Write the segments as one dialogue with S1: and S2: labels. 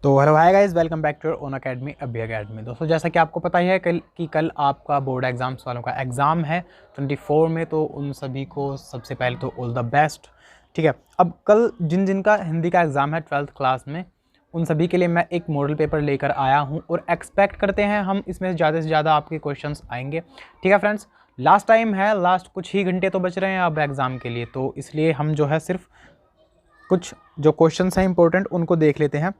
S1: तो hello hi guys, welcome back to your own academy अभी academy. दोस्तों, जैसा कि आपको पता ही है कल आपका बोर्ड एग्जाम्स वालों का एग्ज़ाम है 24 में। तो उन सभी को सबसे पहले तो ऑल द बेस्ट। ठीक है, अब कल जिन जिन का हिंदी का एग्ज़ाम है 12th क्लास में, उन सभी के लिए मैं एक मॉडल पेपर लेकर आया हूँ और एक्सपेक्ट करते हैं हम इसमें से ज़्यादा आपके क्वेश्चन आएंगे। ठीक है फ्रेंड्स, लास्ट टाइम है, लास्ट कुछ ही घंटे तो बच रहे हैं अब एग्ज़ाम के लिए, तो इसलिए हम जो है सिर्फ कुछ जो क्वेश्चंस हैं इंपॉर्टेंट उनको देख लेते हैं।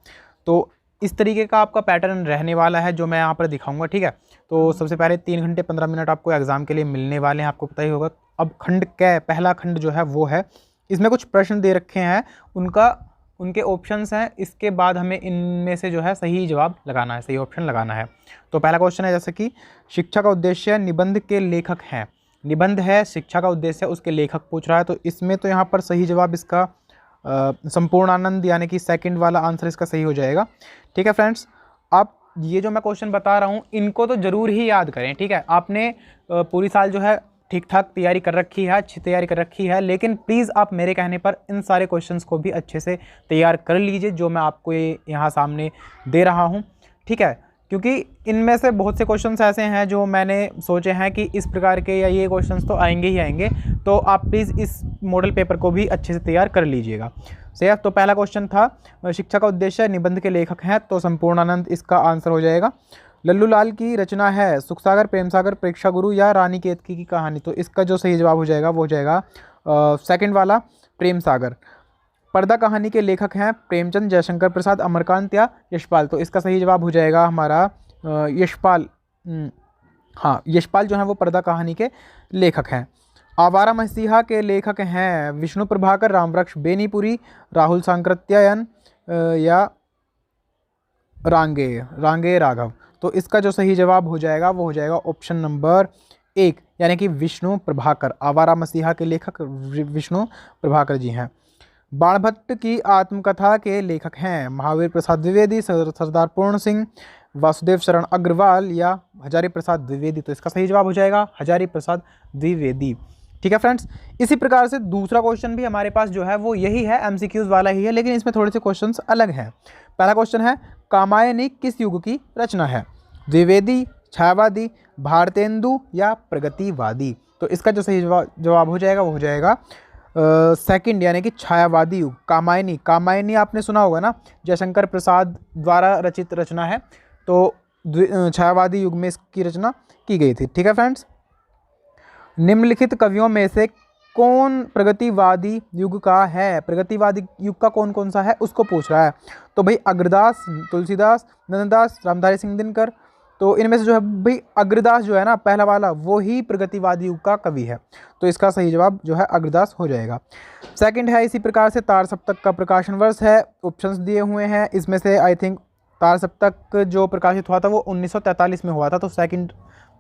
S1: तो इस तरीके का आपका पैटर्न रहने वाला है जो मैं यहाँ पर दिखाऊंगा। ठीक है, तो सबसे पहले 3 घंटे 15 मिनट आपको एग्ज़ाम के लिए मिलने वाले हैं, आपको पता ही होगा। अब खंड कै पहला खंड जो है वो है, इसमें कुछ प्रश्न दे रखे हैं, उनके ऑप्शंस हैं, इसके बाद हमें इनमें से जो है सही जवाब लगाना है, सही ऑप्शन लगाना है। तो पहला क्वेश्चन है जैसे कि शिक्षा का उद्देश्य निबंध के लेखक हैं। निबंध है, शिक्षा का उद्देश्य उसके लेखक पूछ रहा है, तो इसमें तो यहाँ पर सही जवाब इसका संपूर्ण आनंद यानी कि सेकंड वाला आंसर इसका सही हो जाएगा। ठीक है फ्रेंड्स, आप ये जो मैं क्वेश्चन बता रहा हूँ इनको तो ज़रूर ही याद करें। ठीक है, आपने पूरी साल जो है ठीक ठाक तैयारी कर रखी है, अच्छी तैयारी कर रखी है, लेकिन प्लीज़ आप मेरे कहने पर इन सारे क्वेश्चंस को भी अच्छे से तैयार कर लीजिए जो मैं आपको यहाँ सामने दे रहा हूँ। ठीक है, क्योंकि इनमें से बहुत से क्वेश्चंस ऐसे हैं जो मैंने सोचे हैं कि इस प्रकार के या ये क्वेश्चंस तो आएंगे ही आएंगे, तो आप प्लीज़ इस मॉडल पेपर को भी अच्छे से तैयार कर लीजिएगा। सही है, तो पहला क्वेश्चन था शिक्षा का उद्देश्य निबंध के लेखक हैं, तो संपूर्णानंद इसका आंसर हो जाएगा। लल्लू लाल की रचना है सुख सागर, प्रेम सागर, प्रेक्षा गुरु या रानी केतकी की कहानी, तो इसका जो सही जवाब हो जाएगा वो हो जाएगा सेकंड वाला, प्रेम सागर। पर्दा कहानी के लेखक हैं प्रेमचंद, जयशंकर प्रसाद, अमरकांत या यशपाल, तो इसका सही जवाब हो जाएगा हमारा यशपाल। हाँ, यशपाल जो है वो पर्दा कहानी के लेखक हैं। आवारा मसीहा के लेखक हैं विष्णु प्रभाकर, रामवृक्ष बेनीपुरी, राहुल सांकृत्यायन या रांगे राघव, तो इसका जो सही जवाब हो जाएगा वो हो जाएगा ऑप्शन नंबर 1 यानी कि विष्णु प्रभाकर। आवारा मसीहा के लेखक विष्णु प्रभाकर जी हैं। बाणभट्ट की आत्मकथा के लेखक हैं महावीर प्रसाद द्विवेदी, सरदार पूर्ण सिंह, वासुदेव शरण अग्रवाल या हजारी प्रसाद द्विवेदी, तो इसका सही जवाब हो जाएगा हजारी प्रसाद द्विवेदी। ठीक है फ्रेंड्स, इसी प्रकार से दूसरा क्वेश्चन भी हमारे पास जो है वो यही है, एमसीक्यूज वाला ही है, लेकिन इसमें थोड़े से क्वेश्चंस अलग हैं। पहला क्वेश्चन है कामायनी किस युग की रचना है? द्विवेदी, छायावादी, भारतेंदु या प्रगतिवादी, तो इसका जो सही जवाब हो जाएगा वो हो जाएगा सेकंड यानी कि छायावादी युग। कामायनी आपने सुना होगा ना, जयशंकर प्रसाद द्वारा रचित रचना है, तो छायावादी युग में इसकी रचना की गई थी। ठीक है फ्रेंड्स, निम्नलिखित कवियों में से कौन प्रगतिवादी युग का है? प्रगतिवादी युग का कौन कौन सा है उसको पूछ रहा है। तो भाई अग्रदास, तुलसीदास, नंददास, रामधारी सिंह दिनकर, तो इनमें से जो है भाई अग्रदास जो है ना पहला वाला, वो ही प्रगतिवादी युग का कवि है, तो इसका सही जवाब जो है अग्रदास हो जाएगा। सेकंड है इसी प्रकार से तार सप्तक का प्रकाशन वर्ष है, ऑप्शंस दिए हुए हैं, इसमें से आई थिंक तार सप्तक जो प्रकाशित हुआ था वो 1943 में हुआ था, तो सेकंड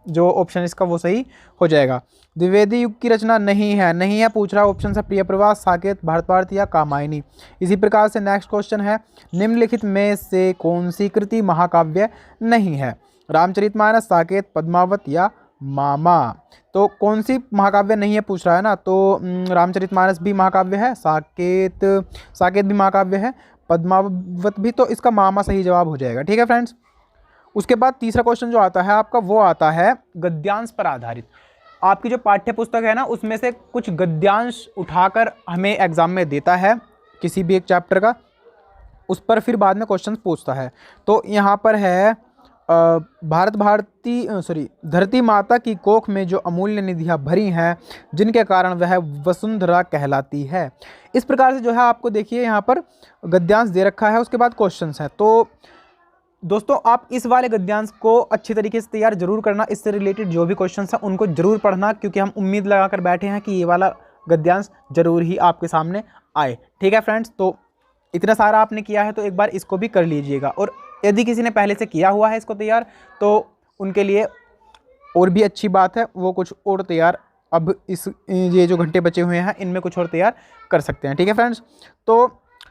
S1: जो ऑप्शन इसका वो सही हो जाएगा। द्विवेदी युग की रचना नहीं है पूछ रहा ऑप्शन है प्रिय प्रवास, साकेत, भारत या कामायनी। इसी प्रकार से नेक्स्ट क्वेश्चन है निम्नलिखित में से कौन सी कृति महाकाव्य नहीं है? रामचरितमानस, साकेत, पद्मावत या मामा, तो कौन सी महाकाव्य नहीं है पूछ रहा है ना, तो रामचरितमानस भी महाकाव्य है, साकेत भी महाकाव्य है, पद्मावत भी, तो इसका मामा सही जवाब हो जाएगा। ठीक है फ्रेंड्स, उसके बाद तीसरा क्वेश्चन जो आता है आपका वो आता है गद्यांश पर आधारित। आपकी जो पाठ्य पुस्तक है ना उसमें से कुछ गद्यांश उठाकर हमें एग्जाम में देता है किसी भी एक चैप्टर का, उस पर फिर बाद में क्वेश्चन पूछता है। तो यहाँ पर है धरती माता की कोख में जो अमूल्य निधियाँ भरी हैं जिनके कारण वह वसुंधरा कहलाती है। इस प्रकार से जो है आपको देखिए यहाँ पर गद्यांश दे रखा है, उसके बाद क्वेश्चंस हैं। तो दोस्तों आप इस वाले गद्यांश को अच्छी तरीके से तैयार जरूर करना, इससे रिलेटेड जो भी क्वेश्चंस हैं उनको जरूर पढ़ना, क्योंकि हम उम्मीद लगा कर बैठे हैं कि ये वाला गद्यांश जरूर ही आपके सामने आए। ठीक है फ्रेंड्स, तो इतना सारा आपने किया है तो एक बार इसको भी कर लीजिएगा, और यदि किसी ने पहले से किया हुआ है इसको तैयार तो उनके लिए और भी अच्छी बात है, वो कुछ और तैयार अब ये जो घंटे बचे हुए हैं इनमें कुछ और तैयार कर सकते हैं। ठीक है फ्रेंड्स, तो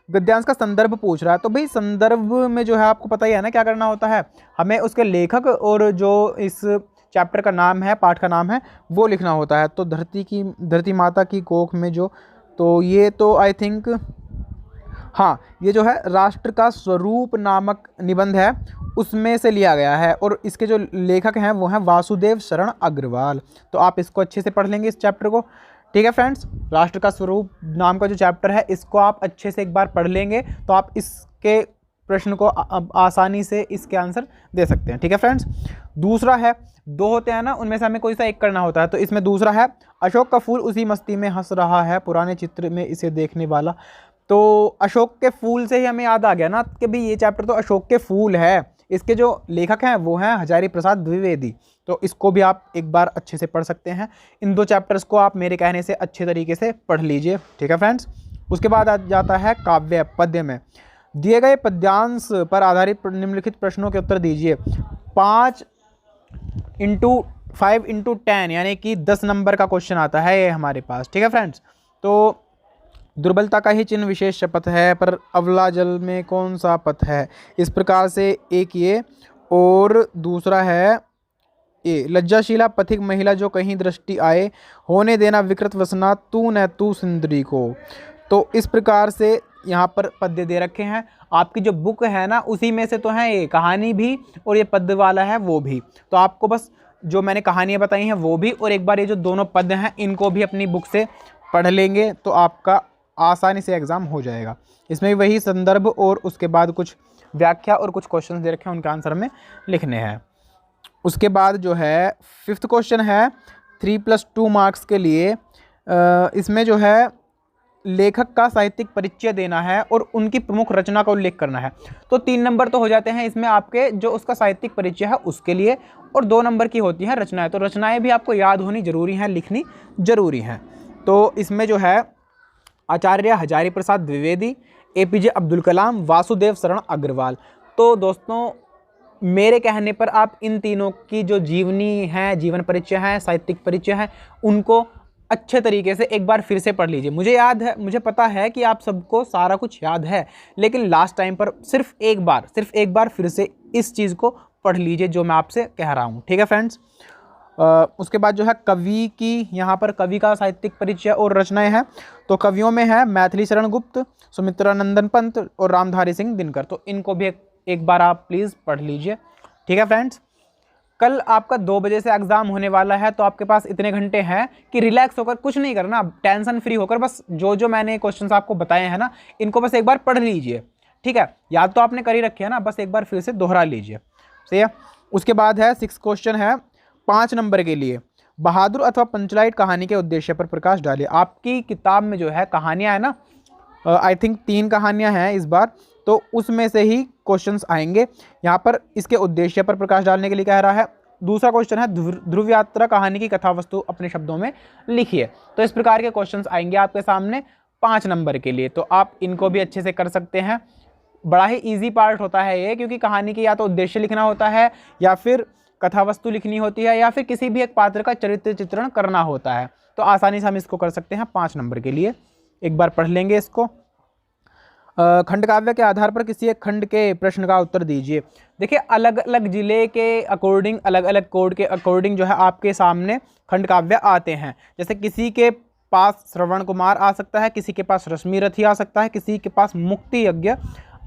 S1: गद्यांश का संदर्भ पूछ रहा है, तो भाई संदर्भ में जो है आपको पता ही है ना क्या करना होता है, हमें उसके लेखक और जो इस चैप्टर का नाम है, पाठ का नाम है, वो लिखना होता है। तो धरती माता की कोख में जो, तो ये तो आई थिंक हाँ, ये जो है राष्ट्र का स्वरूप नामक निबंध है उसमें से लिया गया है और इसके जो लेखक हैं वो हैं वासुदेव शरण अग्रवाल। तो आप इसको अच्छे से पढ़ लेंगे इस चैप्टर को। ठीक है फ्रेंड्स, राष्ट्र का स्वरूप नाम का जो चैप्टर है इसको आप अच्छे से एक बार पढ़ लेंगे तो आप इसके प्रश्न को आसानी से इसके आंसर दे सकते हैं। ठीक है फ्रेंड्स, दूसरा है, दो होते हैं ना, उनमें से हमें कोई सा एक करना होता है। तो इसमें दूसरा है, अशोक का फूल उसी मस्ती में हंस रहा है, पुराने चित्र में इसे देखने वाला। तो अशोक के फूल से ही हमें याद आ गया ना कि भाई ये चैप्टर तो अशोक के फूल है। इसके जो लेखक हैं वो हैं हजारी प्रसाद द्विवेदी। तो इसको भी आप एक बार अच्छे से पढ़ सकते हैं। इन दो चैप्टर्स को आप मेरे कहने से अच्छे तरीके से पढ़ लीजिए। ठीक है फ्रेंड्स, उसके बाद आ जाता है काव्य पद्य में। दिए गए पद्यांश पर आधारित निम्नलिखित प्रश्नों के उत्तर दीजिए। 5 × 5 × 10 यानी कि 10 नंबर का क्वेश्चन आता है ये हमारे पास। ठीक है फ्रेंड्स, तो दुर्बलता का ही चिन्ह विशेष शपथ है, पर अवला जल में कौन सा पथ है। इस प्रकार से एक ये, और दूसरा है ये, लज्जाशीला पथिक महिला जो कहीं दृष्टि आए, होने देना विकृत वसना तू न तू सुंदरी को। तो इस प्रकार से यहाँ पर पद्य दे रखे हैं। आपकी जो बुक है ना उसी में से तो है ये कहानी भी और ये पद्य वाला है वो भी। तो आपको बस जो मैंने कहानियाँ बताई हैं वो भी, और एक बार ये जो दोनों पद्य हैं इनको भी अपनी बुक से पढ़ लेंगे तो आपका आसानी से एग्ज़ाम हो जाएगा। इसमें भी वही संदर्भ और उसके बाद कुछ व्याख्या और कुछ क्वेश्चन दे रखे हैं, उनके आंसर में लिखने हैं। उसके बाद जो है 5th क्वेश्चन है 3+2 मार्क्स के लिए। इसमें जो है लेखक का साहित्यिक परिचय देना है और उनकी प्रमुख रचना का उल्लेख करना है। तो 3 नंबर तो हो जाते हैं इसमें आपके, जो उसका साहित्यिक परिचय है उसके लिए, और 2 नंबर की होती हैं रचनाएं। तो रचनाएं भी आपको याद होनी जरूरी हैं, लिखनी जरूरी हैं। तो इसमें जो है आचार्य हजारी प्रसाद द्विवेदी, APJ अब्दुल कलाम, वासुदेव शरण अग्रवाल। तो दोस्तों मेरे कहने पर आप इन तीनों की जो जीवनी है, जीवन परिचय है, साहित्यिक परिचय है, उनको अच्छे तरीके से एक बार फिर से पढ़ लीजिए। मुझे याद है, मुझे पता है कि आप सबको सारा कुछ याद है, लेकिन लास्ट टाइम पर सिर्फ एक बार फिर से इस चीज़ को पढ़ लीजिए जो मैं आपसे कह रहा हूँ। ठीक है फ्रेंड्स, उसके बाद जो है कवि की, यहाँ पर कवि का साहित्यिक परिचय और रचनाएं हैं। तो कवियों में है मैथिली शरण गुप्त, सुमित्रानंदन पंत और रामधारी सिंह दिनकर। तो इनको भी एक बार आप प्लीज़ पढ़ लीजिए। ठीक है फ्रेंड्स, कल आपका 2 बजे से एग्ज़ाम होने वाला है, तो आपके पास इतने घंटे हैं कि रिलैक्स होकर, कुछ नहीं करना, टेंशन फ्री होकर बस जो मैंने क्वेश्चंस आपको बताए हैं ना इनको बस एक बार पढ़ लीजिए। ठीक है, याद तो आपने कर ही रखे है ना, बस एक बार फिर से दोहरा लीजिए। सही है। उसके बाद है 6th क्वेश्चन है 5 नंबर के लिए। बहादुर अथवा पंचलाइट कहानी के उद्देश्य पर प्रकाश डालिए। आपकी किताब में जो है कहानियाँ है ना, आई थिंक 3 कहानियाँ हैं इस बार, तो उसमें से ही क्वेश्चंस आएंगे। यहाँ पर इसके उद्देश्य पर प्रकाश डालने के लिए कह रहा है। दूसरा क्वेश्चन है ध्रुव यात्रा कहानी की कथा वस्तु अपने शब्दों में लिखिए। तो इस प्रकार के क्वेश्चंस आएंगे आपके सामने 5 नंबर के लिए, तो आप इनको भी अच्छे से कर सकते हैं। बड़ा ही ईजी पार्ट होता है ये, क्योंकि कहानी की या तो उद्देश्य लिखना होता है, या फिर कथा वस्तु लिखनी होती है, या फिर किसी भी एक पात्र का चरित्र चित्रण करना होता है। तो आसानी से हम इसको कर सकते हैं 5 नंबर के लिए। एक बार पढ़ लेंगे इसको। खंड काव्य के आधार पर किसी एक खंड के प्रश्न का उत्तर दीजिए। देखिए, अलग अलग जिले के अकॉर्डिंग, अलग अलग कोड के अकॉर्डिंग जो है आपके सामने खंड काव्य आते हैं। जैसे किसी के पास श्रवण कुमार आ सकता है, किसी के पास रश्मि रथी आ सकता है, किसी के पास मुक्ति यज्ञ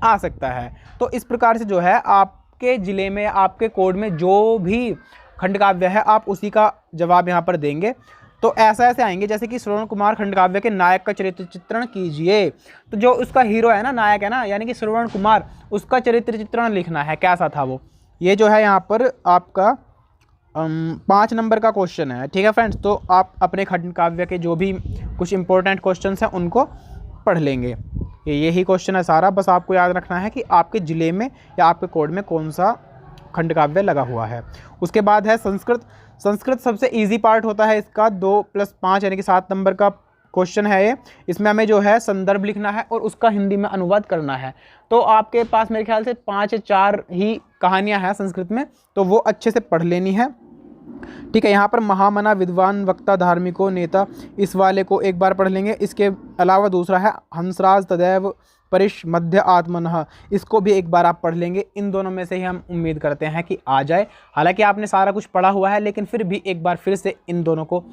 S1: आ सकता है। तो इस प्रकार से जो है आपके ज़िले में, आपके कोड में जो भी खंड काव्य है आप उसी का जवाब यहाँ पर देंगे। तो ऐसे आएंगे, जैसे कि श्रवण कुमार खंड काव्य के नायक का चरित्र चित्रण कीजिए। तो जो उसका हीरो है ना, नायक है ना, यानी कि श्रवण कुमार, उसका चरित्र चित्रण लिखना है, कैसा था वो। ये जो है यहाँ पर आपका 5 नंबर का क्वेश्चन है। ठीक है फ्रेंड्स, तो आप अपने खंड काव्य के जो भी कुछ इंपॉर्टेंट क्वेश्चन हैं उनको पढ़ लेंगे। यही क्वेश्चन है सारा, बस आपको याद रखना है कि आपके ज़िले में या आपके कोड में कौन सा खंड काव्य लगा हुआ है। उसके बाद है संस्कृत। संस्कृत सबसे इजी पार्ट होता है इसका, 2+5 यानी कि 7 नंबर का क्वेश्चन है ये। इसमें हमें जो है संदर्भ लिखना है और उसका हिंदी में अनुवाद करना है। तो आपके पास मेरे ख्याल से 5 या 4 ही कहानियाँ हैं संस्कृत में, तो वो अच्छे से पढ़ लेनी है। ठीक है, यहाँ पर महामना विद्वान वक्ता धार्मिको नेता, इस वाले को एक बार पढ़ लेंगे। इसके अलावा दूसरा है हंसराज तदैव परिश मध्य आत्मनः, इसको भी एक बार आप पढ़ लेंगे। इन दोनों में से ही हम उम्मीद करते हैं कि आ जाए। हालांकि आपने सारा कुछ पढ़ा हुआ है, लेकिन फिर भी एक बार फिर से इन दोनों को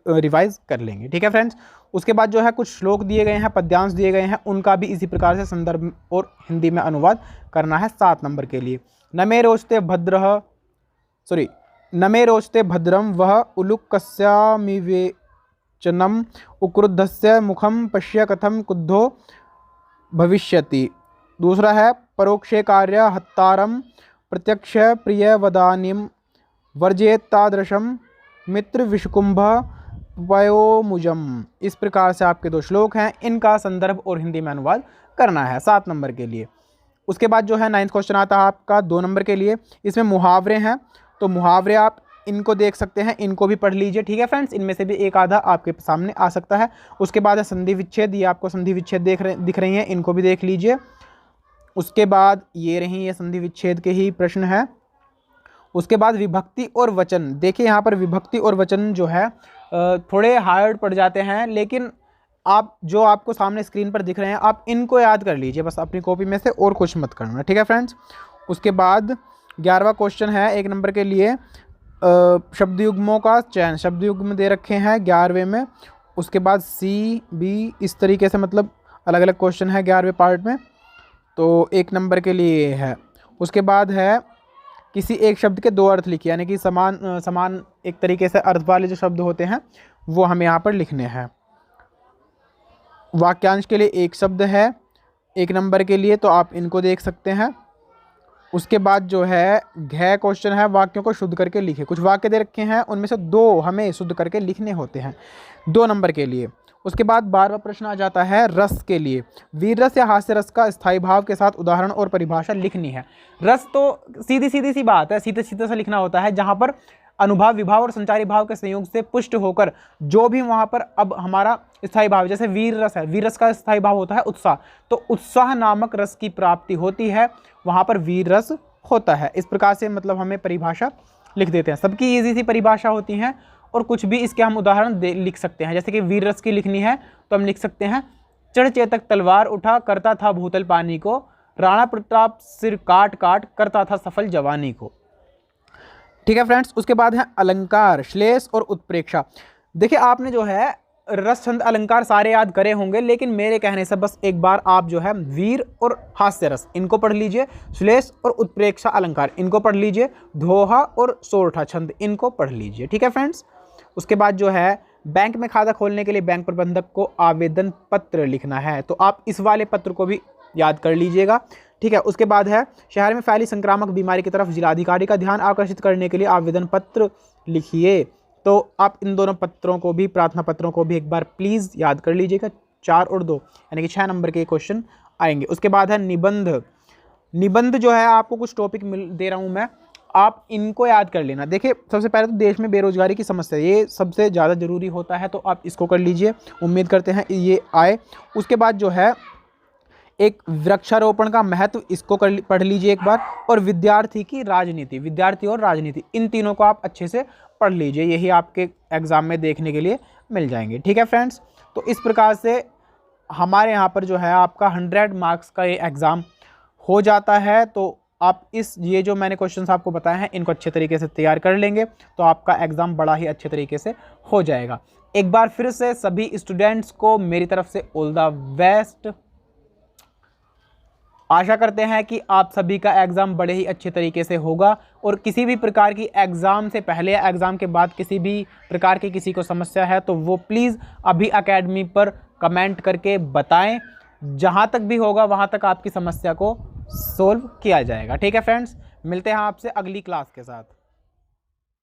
S1: रिवाइज कर लेंगे। ठीक है फ्रेंड्स। उसके बाद जो है कुछ श्लोक दिए गए हैं, पद्यांश दिए गए हैं, उनका भी इसी प्रकार से संदर्भ और हिंदी में अनुवाद करना है 7 नंबर के लिए। न मे रोचते भद्रः न मे रोचते भद्रम वह उलुकस्यामिवेचनम उक्रुद्धस्य मुखम पश्य कथम क्रुद्धो भविष्यति। दूसरा है परोक्षे कार्य हत्तारम प्रत्यक्ष प्रिय वदानिम वर्जेत्तादृशम मित्र विषकुंभ वयोमुजम। इस प्रकार से आपके 2 श्लोक हैं, इनका संदर्भ और हिंदी में अनुवाद करना है 7 नंबर के लिए। उसके बाद जो है 9th क्वेश्चन आता है आपका 2 नंबर के लिए। इसमें मुहावरे हैं, तो मुहावरे आप इनको देख सकते हैं, इनको भी पढ़ लीजिए। ठीक है फ्रेंड्स, इनमें से भी एक आधा आपके सामने आ सकता है। उसके बाद है संधि विच्छेद, ये आपको संधि विच्छेद दिख रही हैं, इनको भी देख लीजिए। उसके बाद ये रही, ये संधि विच्छेद के ही प्रश्न है। उसके बाद विभक्ति और वचन, देखिए यहाँ पर विभक्ति और वचन जो है थोड़े हार्ड पड़ जाते हैं, लेकिन आप जो आपको सामने स्क्रीन पर दिख रहे हैं आप इनको याद कर लीजिए बस अपनी कॉपी में से, और कुछ मत करना। ठीक है फ्रेंड्स। उसके बाद 11वां क्वेश्चन है 1 नंबर के लिए, शब्द युग्मों का चयन। शब्द युग्म दे रखे हैं 11वें में। उसके बाद सी बी इस तरीके से, मतलब अलग अलग क्वेश्चन है 11वें पार्ट में, तो 1 नंबर के लिए है। उसके बाद है किसी एक शब्द के 2 अर्थ लिखिए, यानी कि समान एक तरीके से अर्थ वाले जो शब्द होते हैं वो हमें यहाँ पर लिखने हैं। वाक्यांश के लिए 1 शब्द है 1 नंबर के लिए, तो आप इनको देख सकते हैं। उसके बाद जो है घ क्वेश्चन है, वाक्यों को शुद्ध करके लिखे। कुछ वाक्य दे रखे हैं, उनमें से 2 हमें शुद्ध करके लिखने होते हैं 2 नंबर के लिए। उसके बाद 12वां प्रश्न आ जाता है रस के लिए। वीर रस या हास्य रस का स्थायी भाव के साथ उदाहरण और परिभाषा लिखनी है। रस तो सीधी सी बात है, सीधे सीधे से लिखना होता है, जहाँ पर अनुभाव, विभाव और संचारी भाव के संयोग से पुष्ट होकर जो भी वहाँ पर अब हमारा स्थायी भाव, जैसे वीर रस है, वीर रस का स्थायी भाव होता है उत्साह, तो उत्साह नामक रस की प्राप्ति होती है, वहाँ पर वीर रस होता है। इस प्रकार से मतलब हमें परिभाषा लिख देते हैं। सबकी ईजी सी परिभाषा होती हैं, और कुछ भी इसके हम उदाहरण लिख सकते हैं। जैसे कि वीर रस की लिखनी है तो हम लिख सकते हैं, चढ़ चेतक तलवार उठा करता था भूतल पानी को, राणा प्रताप सिर काट काट करता था सफल जवानी को। ठीक है फ्रेंड्स। उसके बाद है अलंकार, श्लेष और उत्प्रेक्षा। देखिए आपने जो है रस छंद अलंकार सारे याद करे होंगे, लेकिन मेरे कहने से बस एक बार आप जो है वीर और हास्य रस इनको पढ़ लीजिए, श्लेष और उत्प्रेक्षा अलंकार इनको पढ़ लीजिए, दोहा और सोरठा छंद इनको पढ़ लीजिए। ठीक है फ्रेंड्स। उसके बाद जो है बैंक में खाता खोलने के लिए बैंक प्रबंधक को आवेदन पत्र लिखना है, तो आप इस वाले पत्र को भी याद कर लीजिएगा। ठीक है। उसके बाद है शहर में फैली संक्रामक बीमारी की तरफ जिलाधिकारी का ध्यान आकर्षित करने के लिए आवेदन पत्र लिखिए, तो आप इन दोनों पत्रों को भी, प्रार्थना पत्रों को भी एक बार प्लीज़ याद कर लीजिएगा। 4 और 2 यानी कि 6 नंबर के क्वेश्चन आएंगे। उसके बाद है निबंध। निबंध जो है आपको कुछ टॉपिक दे रहा हूँ मैं, आप इनको याद कर लेना। देखिए सबसे पहले तो देश में बेरोजगारी की समस्या, ये सबसे ज़्यादा ज़रूरी होता है, तो आप इसको कर लीजिए, उम्मीद करते हैं ये आए। उसके बाद जो है एक वृक्षारोपण का महत्व, इसको पढ़ लीजिए एक बार, और विद्यार्थी की राजनीति, विद्यार्थी और राजनीति, इन तीनों को आप अच्छे से पढ़ लीजिए, यही आपके एग्ज़ाम में देखने के लिए मिल जाएंगे। ठीक है फ्रेंड्स। तो इस प्रकार से हमारे यहाँ पर जो है आपका 100 मार्क्स का ये एग्ज़ाम हो जाता है। तो आप ये जो मैंने क्वेश्चंस आपको बताए हैं इनको अच्छे तरीके से तैयार कर लेंगे तो आपका एग्ज़ाम बड़ा ही अच्छे तरीके से हो जाएगा। एक बार फिर से सभी स्टूडेंट्स को मेरी तरफ से ऑल द बेस्ट। आशा करते हैं कि आप सभी का एग्ज़ाम बड़े ही अच्छे तरीके से होगा, और किसी भी प्रकार की एग्ज़ाम से पहले या एग्ज़ाम के बाद किसी भी प्रकार की किसी को समस्या है तो वो प्लीज़ अभी एकेडमी पर कमेंट करके बताएं, जहां तक भी होगा वहां तक आपकी समस्या को सोल्व किया जाएगा। ठीक है फ्रेंड्स, मिलते हैं आपसे अगली क्लास के साथ।